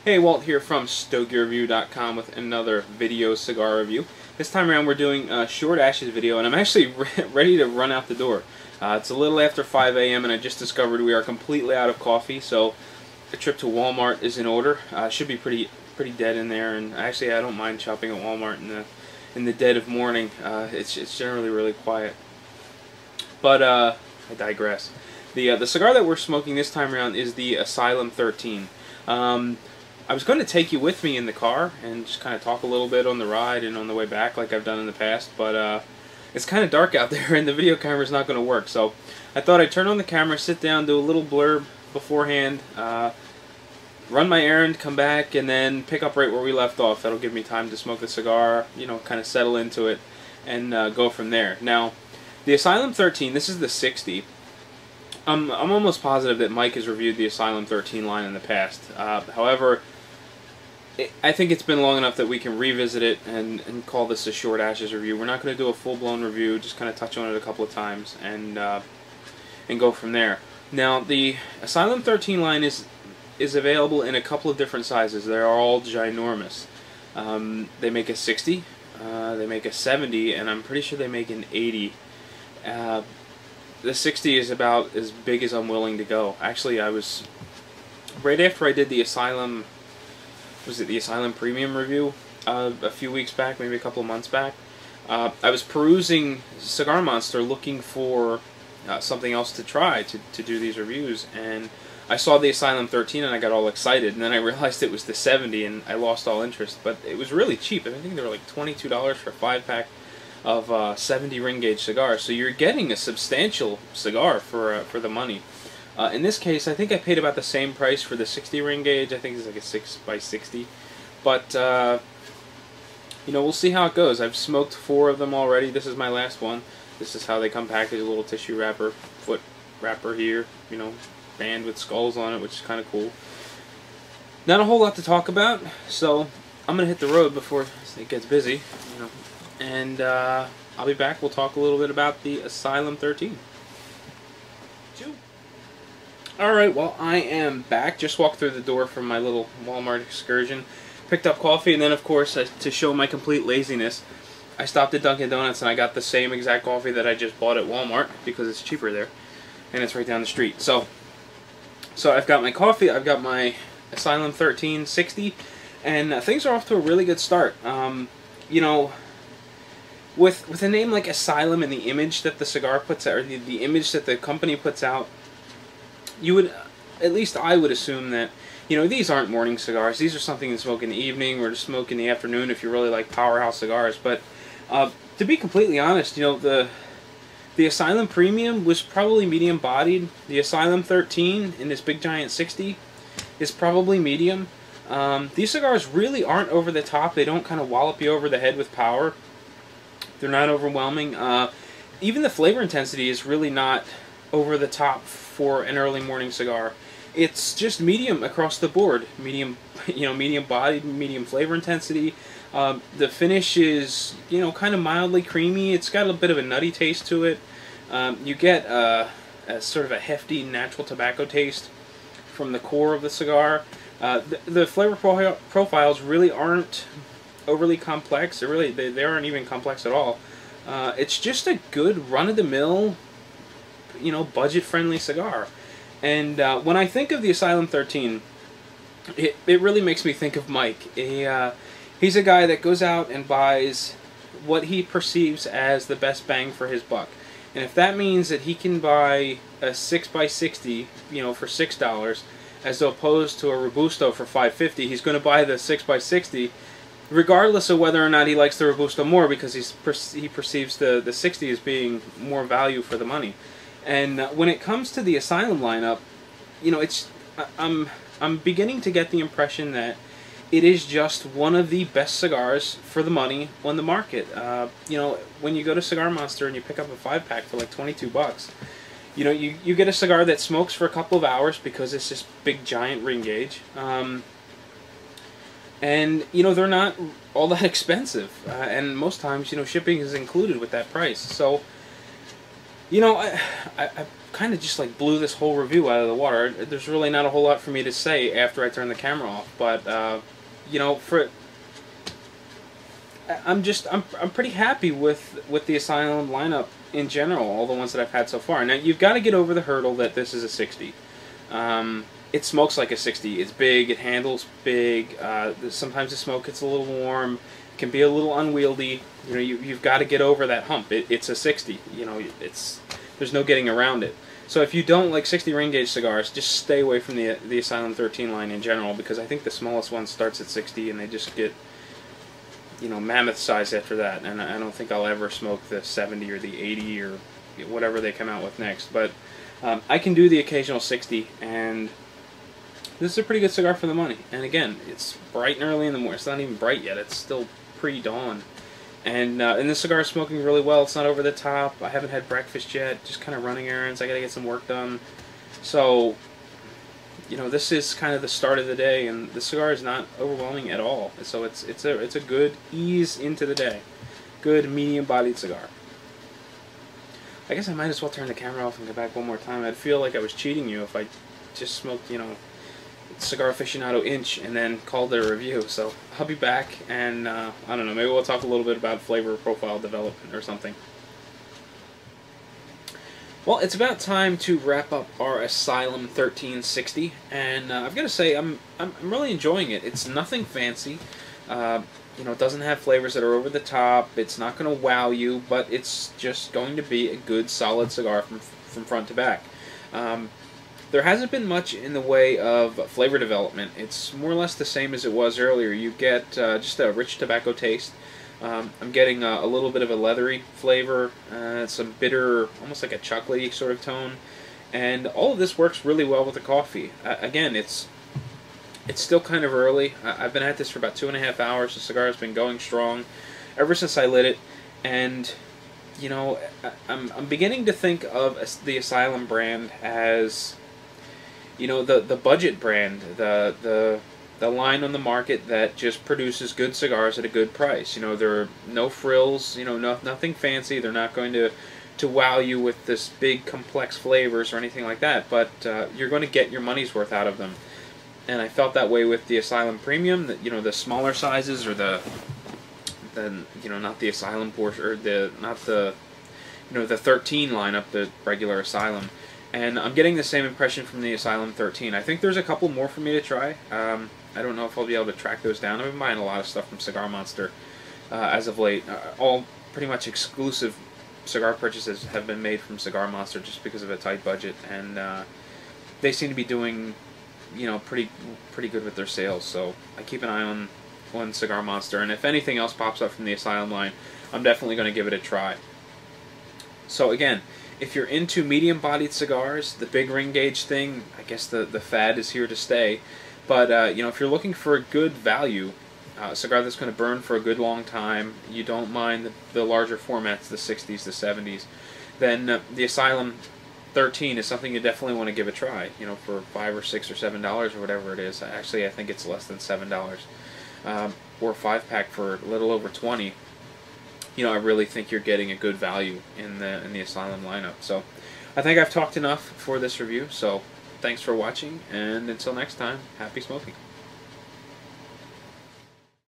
Hey, Walt here from StogieReview.com with another video cigar review. This time around we're doing a short ashes video, and I'm actually ready to run out the door. It's a little after 5 a.m. and I just discovered we are completely out of coffee, so a trip to Walmart is in order. Should be pretty dead in there, and actually I don't mind shopping at Walmart in the dead of morning. It's generally really quiet. But I digress. The cigar that we're smoking this time around is the Asylum 13. I was going to take you with me in the car and just kind of talk a little bit on the ride and on the way back like I've done in the past, but it's kind of dark out there and the video camera's not going to work, so I thought I'd turn on the camera, sit down, do a little blurb beforehand, run my errand, come back, and then pick up right where we left off. That'll give me time to smoke the cigar, you know, kind of settle into it, and go from there. Now, the Asylum 13, this is the 60. I'm almost positive that Mike has reviewed the Asylum 13 line in the past. However, I think it's been long enough that we can revisit it and call this a short ashes review. We're not going to do a full-blown review, just kind of touch on it a couple of times and go from there. Now, the Asylum 13 line is available in a couple of different sizes. They're all ginormous. They make a 60, they make a 70, and I'm pretty sure they make an 80. The 60 is about as big as I'm willing to go. Actually, I was right after I did the Asylum. Was it the Asylum Premium review a few weeks back, maybe a couple of months back? I was perusing Cigar Monster looking for something else to try to do these reviews, and I saw the Asylum 13 and I got all excited, and then I realized it was the 70 and I lost all interest. But it was really cheap. I think they were like $22 for a 5-pack of 70 ring gauge cigars, so you're getting a substantial cigar for the money. In this case, I think I paid about the same price for the 60 ring gauge. I think it's like a 6x60, but you know, we'll see how it goes. I've smoked 4 of them already. This is my last one. This is how they come packaged: a little tissue wrapper, foot wrapper here, you know, band with skulls on it, which is kind of cool. Not a whole lot to talk about, so I'm gonna hit the road before it gets busy, you know. And I'll be back. We'll talk a little bit about the Asylum 13. Alright, well, I am back. Just walked through the door from my little Walmart excursion. Picked up coffee, and then, of course, to show my complete laziness, I stopped at Dunkin' Donuts and I got the same exact coffee that I just bought at Walmart because it's cheaper there. And it's right down the street. So I've got my coffee, I've got my Asylum 13 60, and things are off to a really good start. You know, with a name like Asylum and the image that the cigar puts out, or the image that the company puts out, you would, at least I would assume that, you know, these aren't morning cigars. These are something to smoke in the evening or to smoke in the afternoon if you really like powerhouse cigars. But to be completely honest, you know, the Asylum Premium was probably medium bodied. The Asylum 13 in this big giant 60 is probably medium. These cigars really aren't over the top. They don't kind of wallop you over the head with power. They're not overwhelming. Even the flavor intensity is really not over the top for an early morning cigar. It's just medium across the board. Medium, you know, medium bodied, medium flavor intensity. The finish is, you know, kind of mildly creamy. It's got a bit of a nutty taste to it. You get a sort of a hefty natural tobacco taste from the core of the cigar. The flavor profiles really aren't overly complex. They aren't even complex at all. It's just a good run-of-the-mill, you know, budget-friendly cigar. And when I think of the Asylum 13, it really makes me think of Mike. He's a guy that goes out and buys what he perceives as the best bang for his buck. And if that means that he can buy a 6x60, you know, for $6, as opposed to a Robusto for $5.50, he's going to buy the 6x60, regardless of whether or not he likes the Robusto more, because he perceives the 60 as being more value for the money. And when it comes to the Asylum lineup, you know, I'm beginning to get the impression that it is just one of the best cigars for the money on the market. You know, when you go to Cigar Monster and you pick up a 5-pack for like $22, you know, you get a cigar that smokes for a couple of hours because it's this big giant ring gauge. And, you know, they're not all that expensive. And most times, you know, shipping is included with that price. So, you know, kind of just like blew this whole review out of the water. There's really not a whole lot for me to say after I turn the camera off, but you know, I'm pretty happy with the Asylum lineup in general, all the ones that I've had so far. Now you've got to get over the hurdle that this is a 60. It smokes like a 60. It's big. It handles big. Sometimes the smoke gets a little warm. Can be a little unwieldy. You know, you've got to get over that hump. It's a 60. You know, there's no getting around it. So if you don't like 60 ring gauge cigars, just stay away from the Asylum 13 line in general, because I think the smallest one starts at 60 and they just get, you know, mammoth size after that. And I don't think I'll ever smoke the 70 or the 80 or whatever they come out with next. But I can do the occasional 60, and this is a pretty good cigar for the money. And again, it's bright and early in the morning. It's not even bright yet. It's still pre-dawn. And this cigar is smoking really well. It's not over the top. I haven't had breakfast yet. Just kind of running errands. I got to get some work done. So, you know, this is kind of the start of the day, and the cigar is not overwhelming at all. So it's a good ease into the day. Good medium-bodied cigar. I guess I might as well turn the camera off and go back one more time. I'd feel like I was cheating you if I just smoked, you know, Cigar Aficionado inch and then called it a review. So I'll be back, and I don't know, maybe we'll talk a little bit about flavor profile development or something. Well, it's about time to wrap up our Asylum 1360, and I've got to say I'm really enjoying it. It's nothing fancy. You know, it doesn't have flavors that are over the top. It's not going to wow you, but it's just going to be a good, solid cigar from front to back. There hasn't been much in the way of flavor development. It's more or less the same as it was earlier. You get just a rich tobacco taste. I'm getting a little bit of a leathery flavor, some bitter, almost like a chocolatey sort of tone, and all of this works really well with the coffee. Again, it's still kind of early. I've been at this for about 2.5 hours. The cigar has been going strong ever since I lit it, and you know, I'm beginning to think of the Asylum brand as, you know, the budget brand, the line on the market that just produces good cigars at a good price. You know, there are no frills, you know, nothing fancy. They're not going to wow you with this big complex flavors or anything like that, but you're going to get your money's worth out of them. And I felt that way with the Asylum Premium. That, you know, the smaller sizes, or the you know, not the Asylum portion, or not the, you know, the 13 lineup, the regular Asylum. And I'm getting the same impression from the Asylum 13. I think there's a couple more for me to try. I don't know if I'll be able to track those down. I've been buying a lot of stuff from Cigar Monster as of late. All pretty much exclusive cigar purchases have been made from Cigar Monster just because of a tight budget, and they seem to be doing, you know, pretty good with their sales. So I keep an eye on Cigar Monster, and if anything else pops up from the Asylum line, I'm definitely going to give it a try. So again, if you're into medium-bodied cigars, the big ring gauge thing, I guess the fad is here to stay. But you know, if you're looking for a good value, a cigar that's going to burn for a good long time, you don't mind the larger formats, the 60s, the 70s, then the Asylum 13 is something you definitely want to give a try. You know, for $5 or $6 or $7 or whatever it is. Actually, I think it's less than $7. Or a 5-pack for a little over 20. You know, I really think you're getting a good value in the Asylum lineup. So I think I've talked enough for this review, so thanks for watching, and until next time, happy smoking.